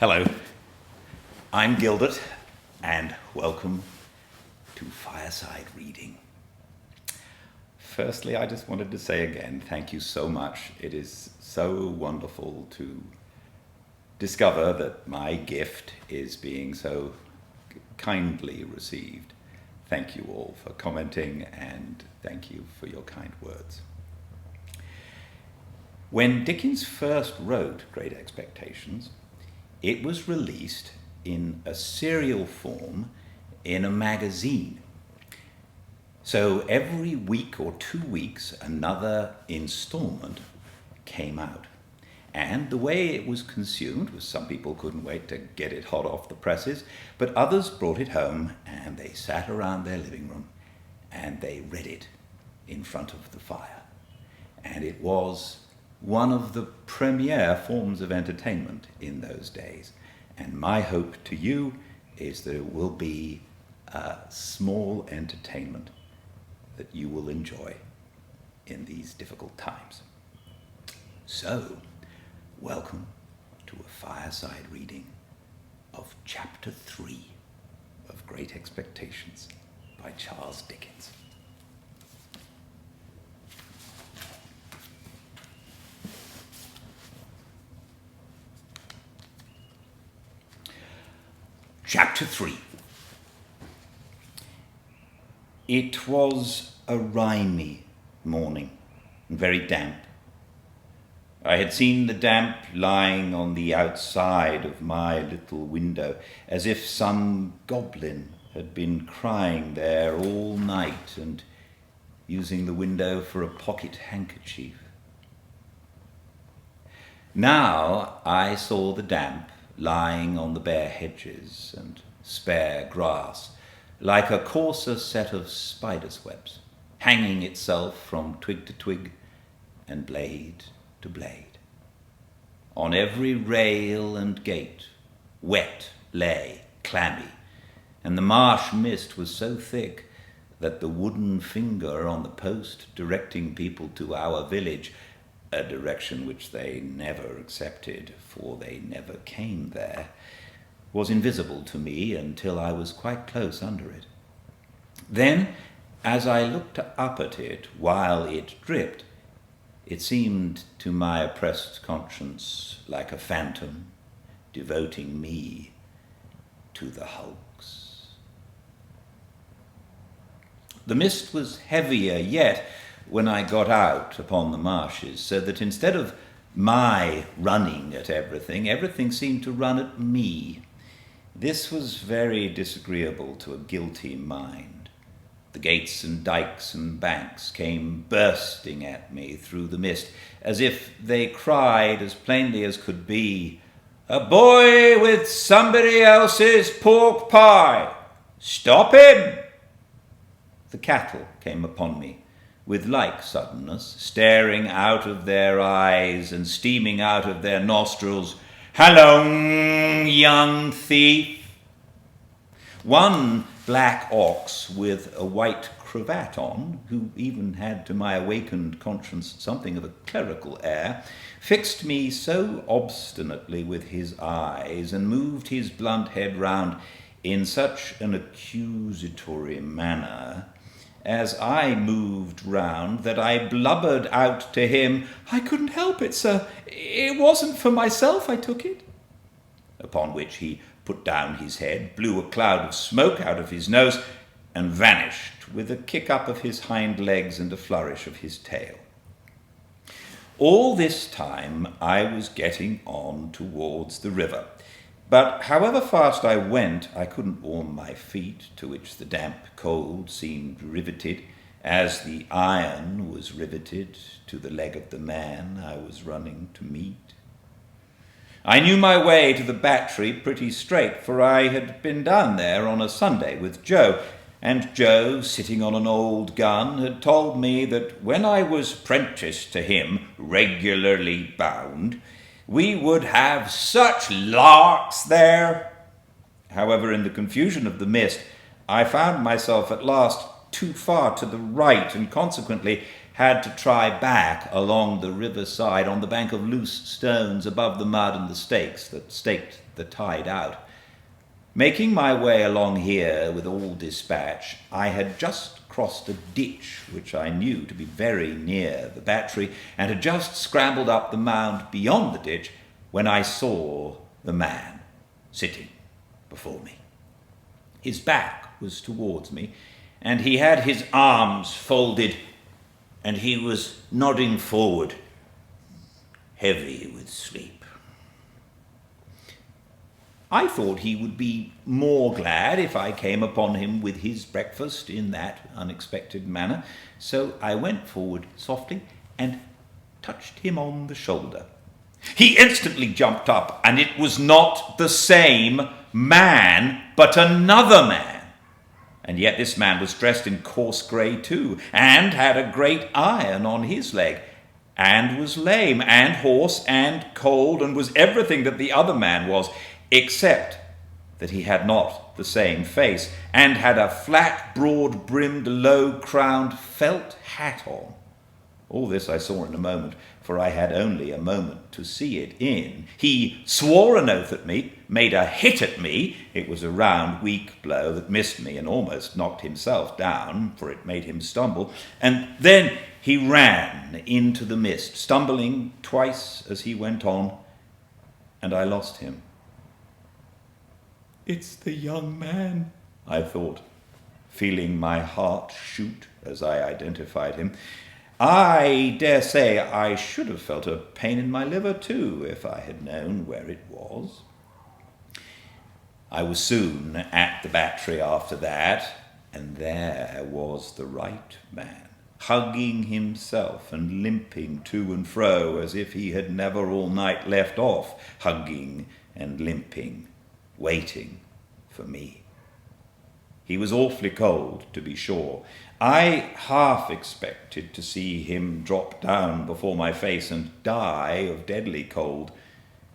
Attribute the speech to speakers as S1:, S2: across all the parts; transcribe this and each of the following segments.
S1: Hello, I'm Gildart, and welcome to Fireside Reading. Firstly, I just wanted to say again, thank you so much. It is so wonderful to discover that my gift is being so kindly received. Thank you all for commenting, and thank you for your kind words. When Dickens first wrote Great Expectations, it was released in a serial form in a magazine. So every week or 2 weeks, another installment came out. And the way it was consumed was some people couldn't wait to get it hot off the presses, but others brought it home and they sat around their living room and they read it in front of the fire. And it was one of the premier forms of entertainment in those days. And my hope to you is that it will be a small entertainment that you will enjoy in these difficult times. So, welcome to a fireside reading of Chapter 3 of Great Expectations by Charles Dickens. Chapter 3. It was a rimy morning, and very damp. I had seen the damp lying on the outside of my little window, as if some goblin had been crying there all night and using the window for a pocket handkerchief. Now I saw the damp lying on the bare hedges and spare grass, like a coarser set of spider's webs, hanging itself from twig to twig and blade to blade. On every rail and gate, wet lay, clammy, and the marsh mist was so thick that the wooden finger on the post directing people to our village, a direction which they never accepted, for they never came there, was invisible to me until I was quite close under it. Then, as I looked up at it while it dripped, it seemed to my oppressed conscience like a phantom devoting me to the hulks. The mist was heavier yet when I got out upon the marshes, so that instead of my running at everything seemed to run at me. This was very disagreeable to a guilty mind. The gates and dikes and banks came bursting at me through the mist, as if they cried as plainly as could be, "A boy with somebody else's pork pie! Stop him!" The cattle came upon me with like suddenness, staring out of their eyes and steaming out of their nostrils. "Halloo, young thief!" One black ox with a white cravat on, who even had to my awakened conscience something of a clerical air, fixed me so obstinately with his eyes and moved his blunt head round in such an accusatory manner as I moved round that I blubbered out to him, "I couldn't help it, sir. It wasn't for myself I took it." Upon which he put down his head, blew a cloud of smoke out of his nose, and vanished with a kick up of his hind legs and a flourish of his tail. All this time I was getting on towards the river, but however fast I went, I couldn't warm my feet, to which the damp cold seemed riveted, as the iron was riveted to the leg of the man I was running to meet. I knew my way to the battery pretty straight, for I had been down there on a Sunday with Joe, and Joe, sitting on an old gun, had told me that when I was apprenticed to him, regularly bound, we would have such larks there. However, in the confusion of the mist, I found myself at last too far to the right, and consequently had to try back along the riverside on the bank of loose stones above the mud and the stakes that staked the tide out. Making my way along here with all dispatch, I had just crossed a ditch which I knew to be very near the battery, and had just scrambled up the mound beyond the ditch when I saw the man sitting before me. His back was towards me, and he had his arms folded, and he was nodding forward, heavy with sleep. I thought he would be more glad if I came upon him with his breakfast in that unexpected manner, so I went forward softly and touched him on the shoulder. He instantly jumped up, and it was not the same man, but another man. And yet this man was dressed in coarse grey too, and had a great iron on his leg, and was lame, and hoarse, and cold, and was everything that the other man was, except that he had not the same face, and had a flat, broad-brimmed, low-crowned felt hat on. All this I saw in a moment, for I had only a moment to see it in. He swore an oath at me, made a hit at me. It was a round, weak blow that missed me and almost knocked himself down, for it made him stumble. And then he ran into the mist, stumbling twice as he went on, and I lost him. "It's the young man," I thought, feeling my heart shoot as I identified him. I dare say I should have felt a pain in my liver too, if I had known where it was. I was soon at the battery after that, and there was the right man, hugging himself and limping to and fro as if he had never all night left off hugging and limping, waiting for me. He was awfully cold, to be sure. I half expected to see him drop down before my face and die of deadly cold.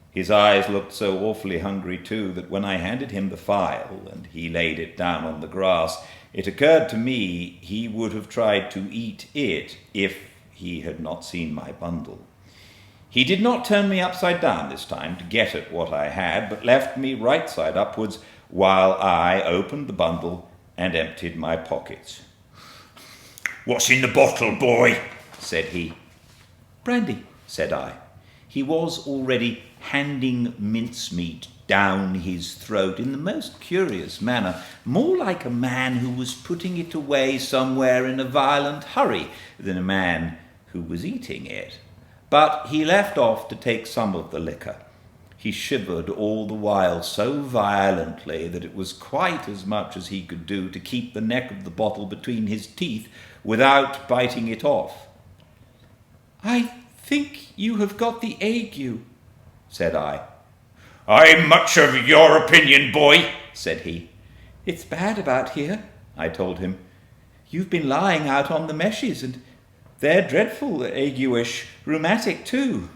S1: His eyes looked so awfully hungry too that when I handed him the file and he laid it down on the grass, it occurred to me he would have tried to eat it if he had not seen my bundle. He did not turn me upside down this time to get at what I had, but left me right side upwards while I opened the bundle and emptied my pockets. "What's in the bottle, boy?" said he. "Brandy," said I. He was already handing mincemeat down his throat in the most curious manner, more like a man who was putting it away somewhere in a violent hurry than a man who was eating it. But he left off to take some of the liquor. He shivered all the while so violently that it was quite as much as he could do to keep the neck of the bottle between his teeth without biting it off. "I think you have got the ague," said I. "I'm much of your opinion, boy," said he. "It's bad about here," I told him. "You've been lying out on the meshes, and they're dreadful ague-ish, rheumatic too."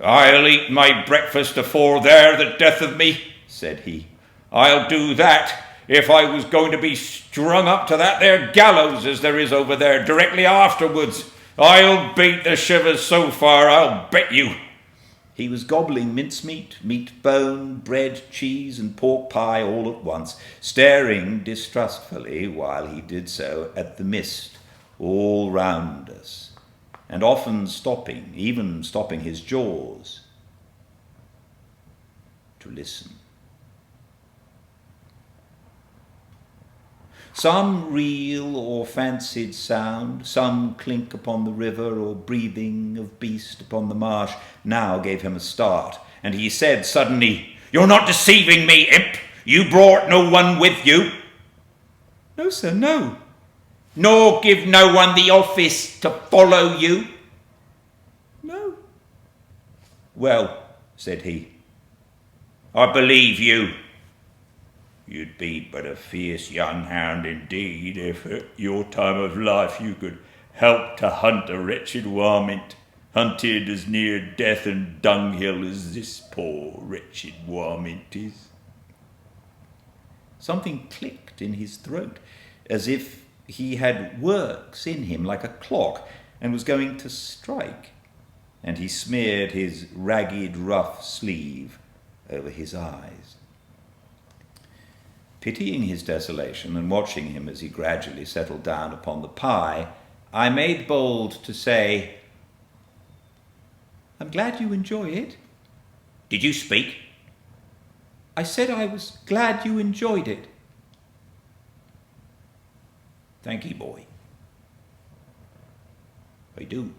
S1: "I'll eat my breakfast afore they're the death of me," said he. "I'll do that if I was going to be strung up to that there gallows as there is over there directly afterwards. I'll beat the shivers so far, I'll bet you." He was gobbling mincemeat, meat bone, bread, cheese, and pork pie all at once, staring distrustfully while he did so at the mist all round us, and often stopping, even stopping his jaws, to listen. Some real or fancied sound, some clink upon the river or breathing of beast upon the marsh, now gave him a start, and he said suddenly, "You're not deceiving me, imp! You brought no one with you?" "No, sir, no." "Nor give no one the office to follow you?" "No." "Well," said he, "I believe you. You'd be but a fierce young hound indeed if at your time of life you could help to hunt a wretched warmint, hunted as near death and dunghill as this poor wretched warmint is." Something clicked in his throat, as if he had works in him like a clock and was going to strike, and he smeared his ragged, rough sleeve over his eyes. Pitying his desolation and watching him as he gradually settled down upon the pie, I made bold to say, "I'm glad you enjoy it."
S2: "Did you speak?"
S1: "I said I was glad you enjoyed it."
S2: "Thank you, boy. I do."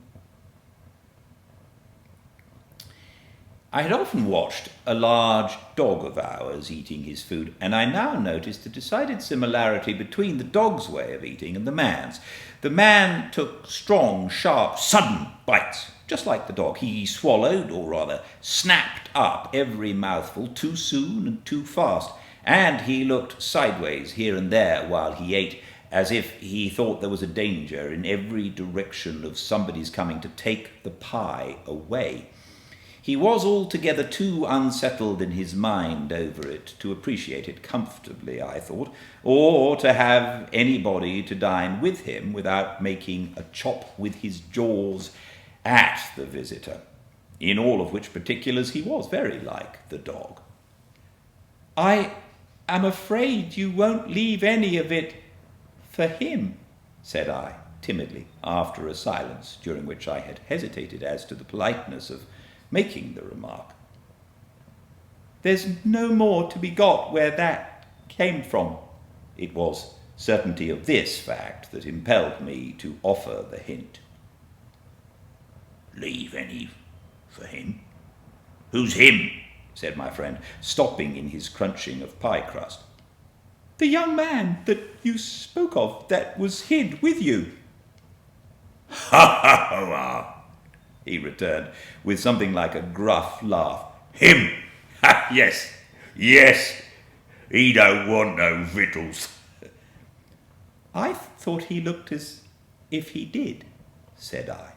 S1: I had often watched a large dog of ours eating his food, and I now noticed a decided similarity between the dog's way of eating and the man's. The man took strong, sharp, sudden bites, just like the dog. He swallowed, or rather snapped up, every mouthful too soon and too fast, and he looked sideways here and there while he ate, as if he thought there was a danger in every direction of somebody's coming to take the pie away. He was altogether too unsettled in his mind over it to appreciate it comfortably, I thought, or to have anybody to dine with him without making a chop with his jaws at the visitor, in all of which particulars he was very like the dog. "I am afraid you won't leave any of it for him," said I, timidly, after a silence during which I had hesitated as to the politeness of making the remark. "There's no more to be got where that came from." It was certainty of this fact that impelled me to offer the hint.
S2: "Leave any for him? Who's him?"
S1: said my friend, stopping in his crunching of pie crust. "The young man that you spoke of, that was hid with you."
S2: "Ha ha ha!"
S1: he returned, with something like a gruff laugh.
S2: "Him? Ha, yes, yes. He don't want no victuals."
S1: "I thought he looked as if he did," said I.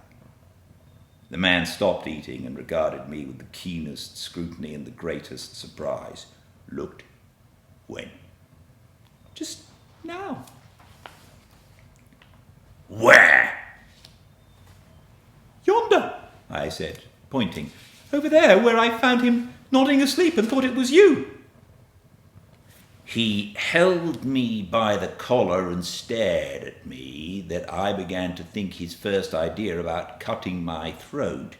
S1: The man stopped eating and regarded me with the keenest scrutiny and the greatest surprise.
S2: "Looked? When?"
S1: "Just now."
S2: "Where?"
S1: "Yonder," I said, pointing. "Over there, where I found him nodding asleep and thought it was you." He held me by the collar and stared at me that I began to think his first idea about cutting my throat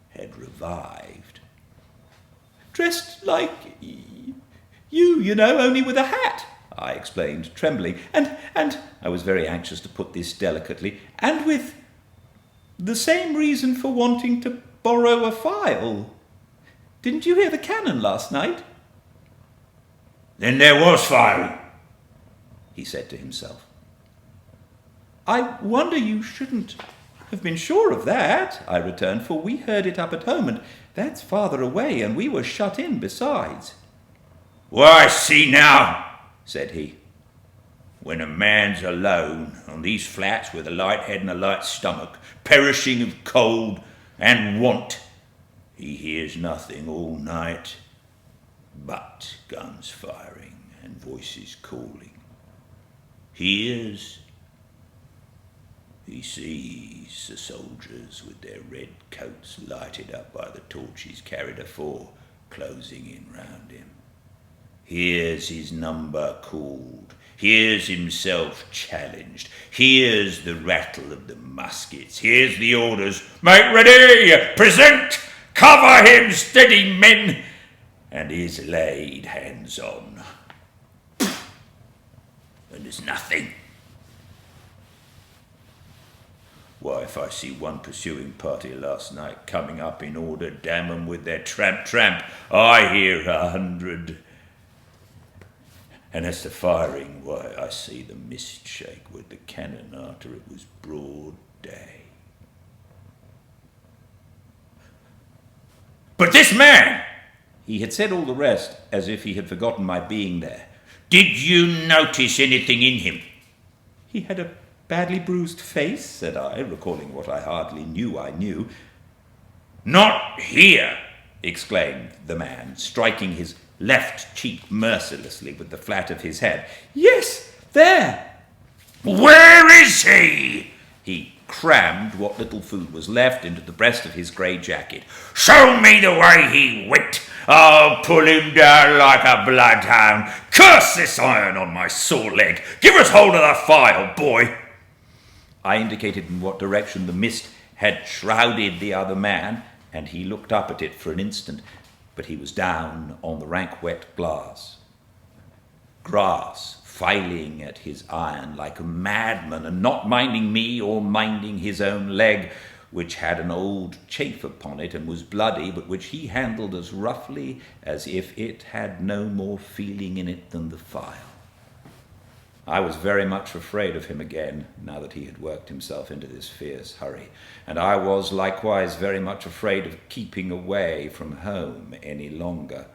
S1: had revived. "Dressed like you know, only with a hat," I explained, trembling, and I was very anxious to put this delicately, "and with the same reason for wanting to borrow a file. Didn't you hear the cannon last night?"
S2: "Then there was firing,"
S1: he said to himself. "I wonder you shouldn't have been sure of that," I returned, "for we heard it up at home, and that's farther away, and we were shut in besides."
S2: "Why, see now," said he. "When a man's alone on these flats with a light head and a light stomach, perishing of cold and want, he hears nothing all night but guns firing and voices calling. He sees the soldiers with their red coats lighted up by the torches carried afore closing in round him. Hears his number called, hears himself challenged, hears the rattle of the muskets, hears the orders, 'Make ready! Present! Cover him, steady men!' and is laid hands on. And there's nothing. Why, if I see one pursuing party last night coming up in order, damn 'em with their tramp, I hear 100. And as to firing, why, I see the mist shake with the cannon after it was broad day. But this man," he had said all the rest as if he had forgotten my being there, "did you notice anything in him?" "He had a badly bruised face," said I, recalling what I hardly knew I knew. "Not here," exclaimed the man, striking his left cheek mercilessly with the flat of his hand. "Yes, there." Where is he?
S1: He crammed what little food was left into the breast of his grey jacket.
S2: Show me the way he went. I'll pull him down like a bloodhound. Curse this iron on my sore leg. Give us hold of the file, boy.
S1: I indicated in what direction the mist had shrouded the other man, and he looked up at it for an instant, but he was down on the rank wet grass, filing at his iron like a madman, and not minding me or minding his own leg, which had an old chafe upon it and was bloody, but which he handled as roughly as if it had no more feeling in it than the file. I was very much afraid of him again, now that he had worked himself into this fierce hurry, and I was likewise very much afraid of keeping away from home any longer.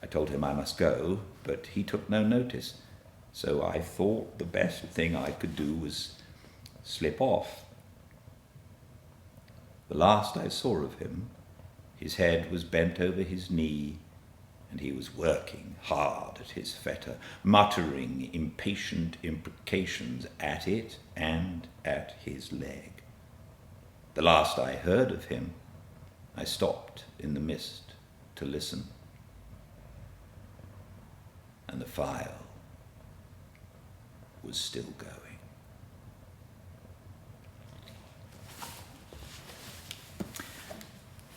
S1: I told him I must go, but he took no notice, so I thought the best thing I could do was slip off. The last I saw of him, his head was bent over his knee, and he was working hard at his fetter, muttering impatient imprecations at it and at his leg. The last I heard of him, I stopped in the mist to listen, and the file was still going.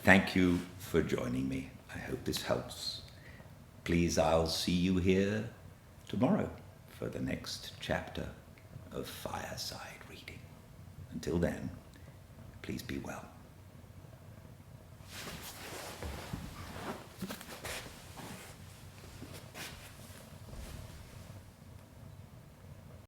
S1: Thank you for joining me. I hope this helps. Please, I'll see you here tomorrow for the next chapter of Fireside Reading. Until then, please be well.